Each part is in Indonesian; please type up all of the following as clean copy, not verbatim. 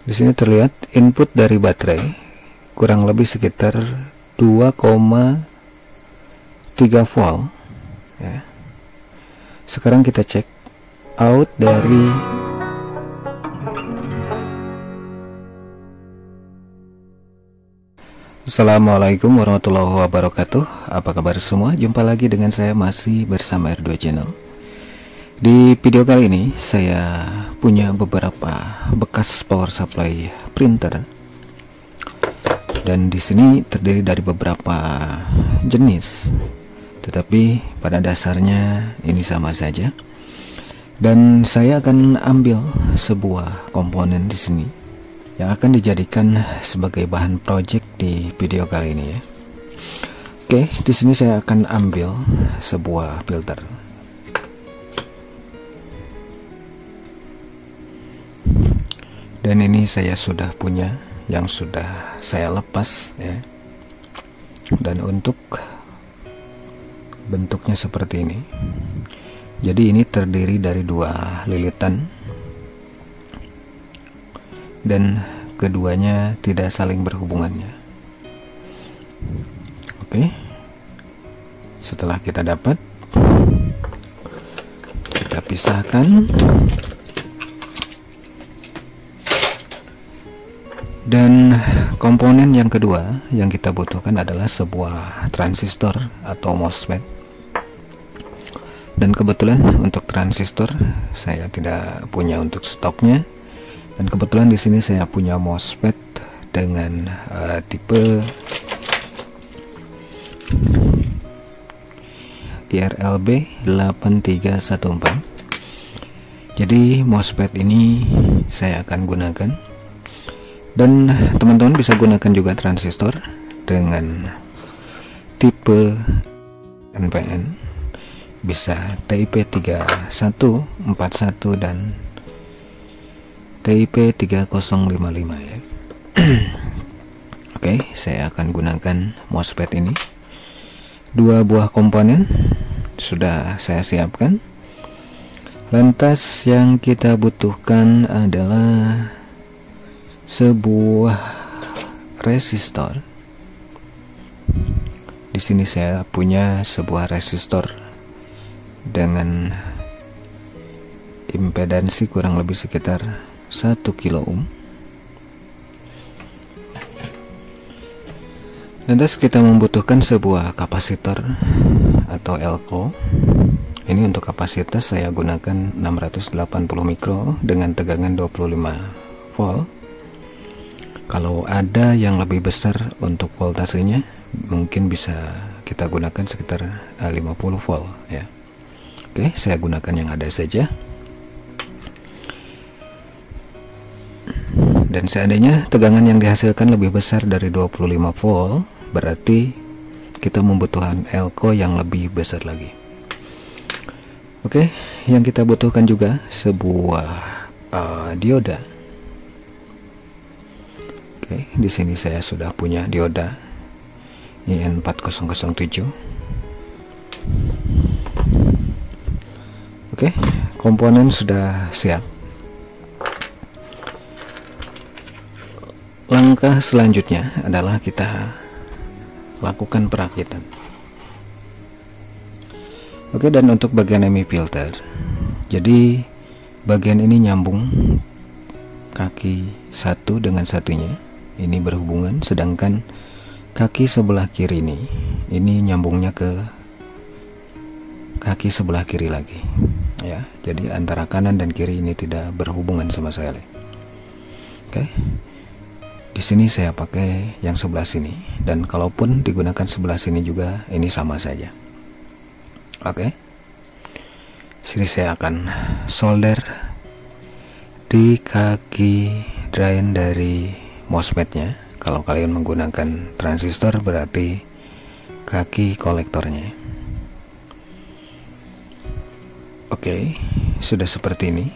Di sini terlihat input dari baterai kurang lebih sekitar 2,3 volt ya. Sekarang kita cek out dari Assalamualaikum warahmatullahi wabarakatuh. Apa kabar semua? Jumpa lagi dengan saya masih bersama R2 Channel. Di video kali ini saya punya beberapa bekas power supply printer, dan di sini terdiri dari beberapa jenis, tetapi pada dasarnya ini sama saja. Dan saya akan ambil sebuah komponen di sini yang akan dijadikan sebagai bahan project di video kali ini ya. Oke, di sini saya akan ambil sebuah filter. Dan ini saya sudah punya yang sudah saya lepas ya. Dan untuk bentuknya seperti ini. Jadi ini terdiri dari dua lilitan, dan keduanya tidak saling berhubungannya. Oke, setelah kita dapat, kita pisahkan. Dan komponen yang kedua yang kita butuhkan adalah sebuah transistor atau MOSFET. Dan kebetulan untuk transistor saya tidak punya untuk stoknya. Dan kebetulan di sini saya punya MOSFET dengan tipe IRLB 8314. Jadi MOSFET ini saya akan gunakan, dan teman-teman bisa gunakan juga transistor dengan tipe NPN, bisa TIP 3141 dan TIP 3055 ya. Oke, saya akan gunakan MOSFET ini. Dua buah komponen sudah saya siapkan. Lantas yang kita butuhkan adalah sebuah resistor. Di sini saya punya sebuah resistor dengan impedansi kurang lebih sekitar 1 kilo ohm. Lantas kita membutuhkan sebuah kapasitor atau elko. Ini untuk kapasitas saya gunakan 680 mikro dengan tegangan 25 volt. Kalau ada yang lebih besar untuk voltasenya, mungkin bisa kita gunakan sekitar 50 volt ya. Oke, saya gunakan yang ada saja. Dan seandainya tegangan yang dihasilkan lebih besar dari 25 volt, berarti kita membutuhkan elko yang lebih besar lagi. Oke, yang kita butuhkan juga sebuah dioda. Oke, di sini saya sudah punya dioda IN4007. Oke, komponen sudah siap. Langkah selanjutnya adalah kita lakukan perakitan. Oke, dan untuk bagian MI filter, jadi bagian ini nyambung kaki satu dengan satunya, ini berhubungan, sedangkan kaki sebelah kiri ini nyambungnya ke kaki sebelah kiri lagi ya. Jadi antara kanan dan kiri ini tidak berhubungan sama sekali. Oke, di sini saya pakai yang sebelah sini, dan kalaupun digunakan sebelah sini juga ini sama saja. Oke, sini saya akan solder di kaki drain dari MOSFET-nya. Kalau kalian menggunakan transistor berarti kaki kolektornya. Oke, sudah seperti ini.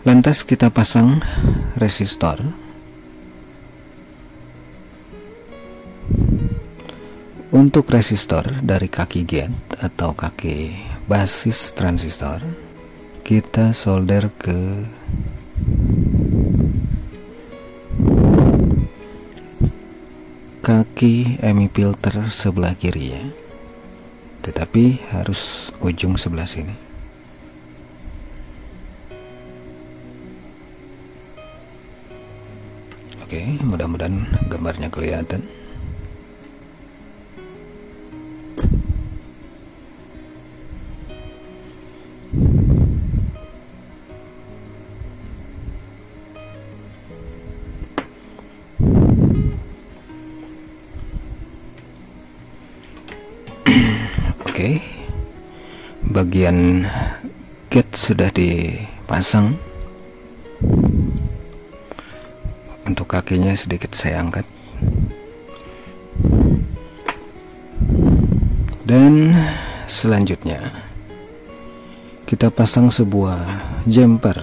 Lantas kita pasang resistor. Untuk resistor dari kaki gate atau kaki basis transistor, kita solder ke kaki emi filter sebelah kiri ya, tetapi harus ujung sebelah sini. Oke, mudah-mudahan gambarnya kelihatan. Oke, bagian gate sudah dipasang. Untuk kakinya sedikit saya angkat, dan selanjutnya kita pasang sebuah jumper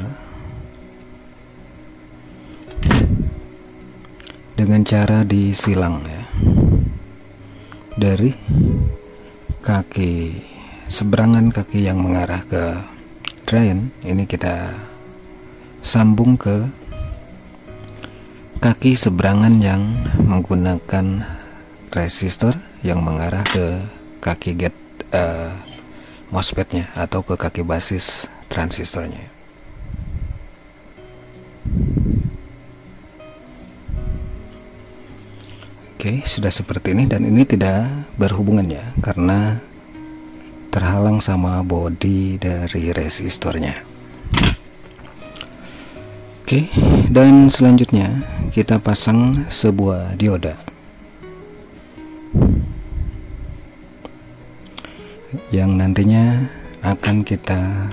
dengan cara disilang ya, dari kaki seberangan kaki yang mengarah ke drain ini kita sambung ke kaki seberangan yang menggunakan resistor yang mengarah ke kaki gate MOSFET-nya atau ke kaki basis transistornya. Oke, sudah seperti ini, dan ini tidak berhubungan ya, karena terhalang sama bodi dari resistornya. Oke, dan selanjutnya kita pasang sebuah dioda yang nantinya akan kita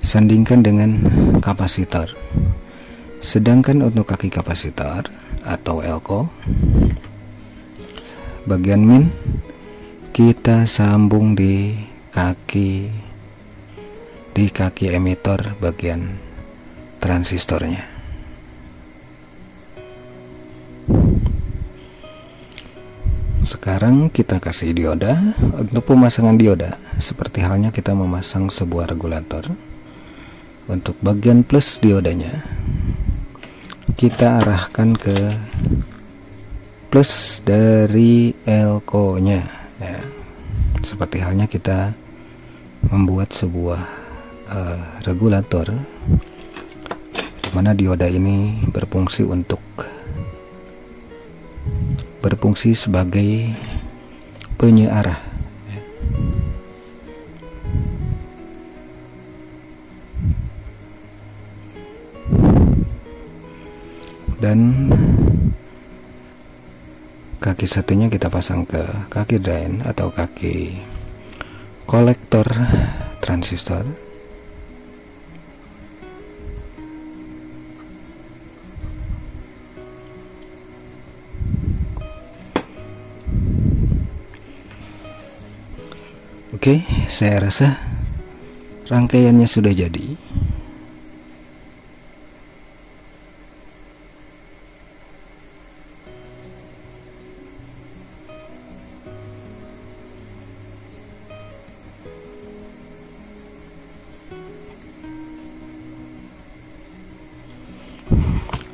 sandingkan dengan kapasitor. Sedangkan untuk kaki kapasitor atau elko, bagian min kita sambung di kaki emitor bagian transistornya. Sekarang kita kasih dioda. Untuk pemasangan dioda seperti halnya kita memasang sebuah regulator. Untuk bagian plus diodanya kita arahkan ke plus dari elko nya ya. Seperti halnya kita membuat sebuah regulator mana dioda ini berfungsi sebagai penyearah ya. Dan kaki satunya kita pasang ke kaki drain atau kaki kolektor transistor. Oke, saya rasa rangkaiannya sudah jadi.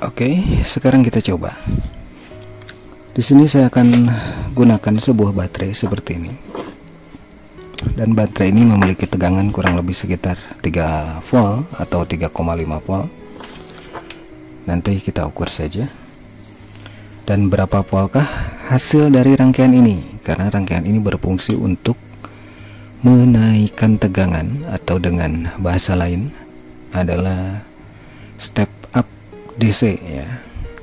Oke, sekarang kita coba. Di sini saya akan gunakan sebuah baterai seperti ini. Dan baterai ini memiliki tegangan kurang lebih sekitar 3 volt atau 3,5 volt. Nanti kita ukur saja. Dan berapa voltkah hasil dari rangkaian ini? Karena rangkaian ini berfungsi untuk menaikkan tegangan, atau dengan bahasa lain adalah step up DC ya,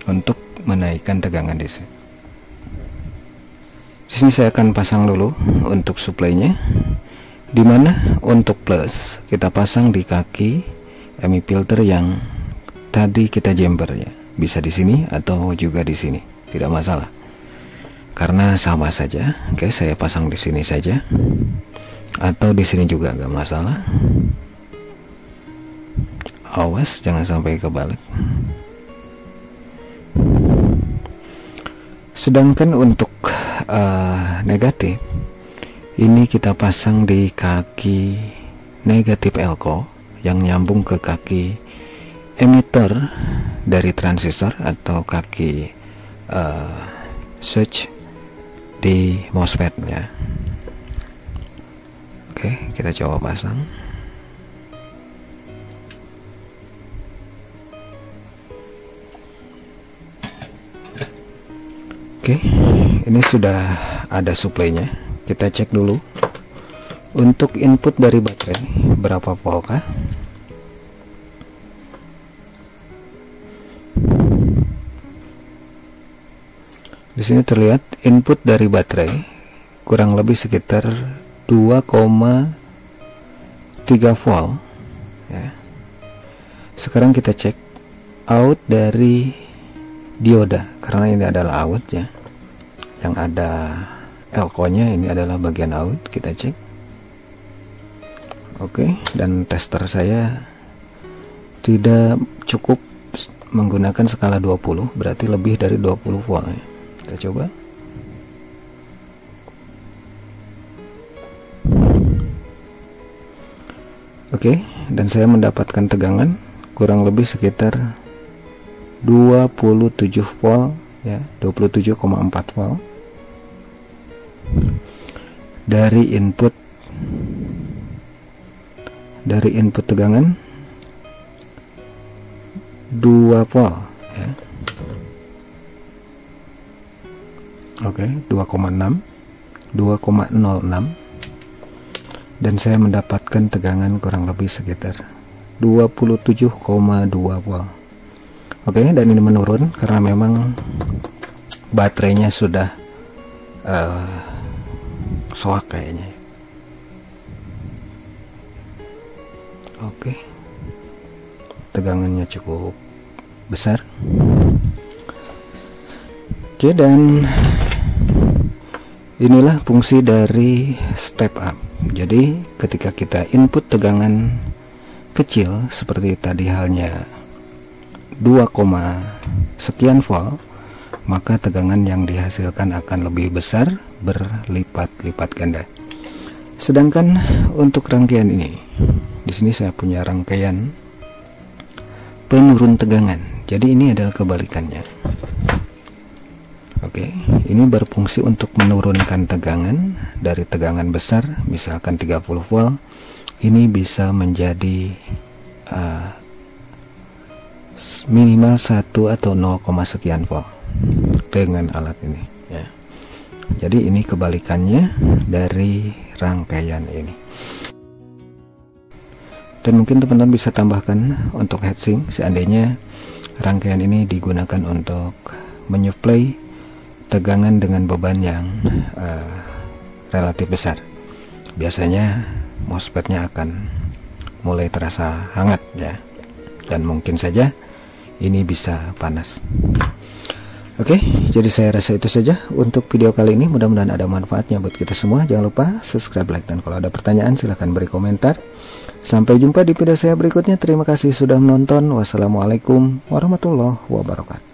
untuk menaikkan tegangan DC. Di sini saya akan pasang dulu untuk suplainya, dimana untuk plus kita pasang di kaki emi filter yang tadi kita jumper ya, bisa di sini atau juga di sini, tidak masalah karena sama saja. Oke, saya pasang di sini saja atau di sini juga gak masalah. Awas jangan sampai kebalik. Sedangkan untuk negatif ini kita pasang di kaki negatif elko yang nyambung ke kaki emitter dari transistor atau kaki switch di MOSFET ya. Oke, kita coba pasang. Oke, ini sudah ada suplainya. Kita cek dulu untuk input dari baterai berapa volt kah. Di sini terlihat input dari baterai kurang lebih sekitar 2,3 volt ya. Sekarang kita cek out dari dioda, karena ini adalah out ya, yang ada elko nya ini adalah bagian out. Kita cek. Oke, dan tester saya tidak cukup menggunakan skala 20, berarti lebih dari 20 volt ya. Kita coba. Oke, dan saya mendapatkan tegangan kurang lebih sekitar 27 volt ya, 27,4 volt dari input tegangan 2 volt ya. Oke, 2,06 dan saya mendapatkan tegangan kurang lebih sekitar 27,2 volt. Oke, dan ini menurun karena memang baterainya sudah soak kayaknya. Oke, tegangannya cukup besar. Oke, dan inilah fungsi dari step up. Jadi ketika kita input tegangan kecil seperti tadi halnya 2, sekian volt, maka tegangan yang dihasilkan akan lebih besar, berlipat-lipat ganda. Sedangkan untuk rangkaian ini, di sini saya punya rangkaian penurun tegangan. Jadi ini adalah kebalikannya. Oke, ini berfungsi untuk menurunkan tegangan dari tegangan besar, misalkan 30 volt, ini bisa menjadi minimal 1 atau 0, sekian volt dengan alat ini ya. Jadi ini kebalikannya dari rangkaian ini. Dan mungkin teman-teman bisa tambahkan untuk heatsink seandainya rangkaian ini digunakan untuk menyuplai tegangan dengan beban yang relatif besar. Biasanya MOSFET-nya akan mulai terasa hangat ya, dan mungkin saja ini bisa panas. Oke, jadi saya rasa itu saja untuk video kali ini. Mudah-mudahan ada manfaatnya buat kita semua. Jangan lupa subscribe, like, dan kalau ada pertanyaan silahkan beri komentar. Sampai jumpa di video saya berikutnya. Terima kasih sudah menonton. Wassalamualaikum warahmatullahi wabarakatuh.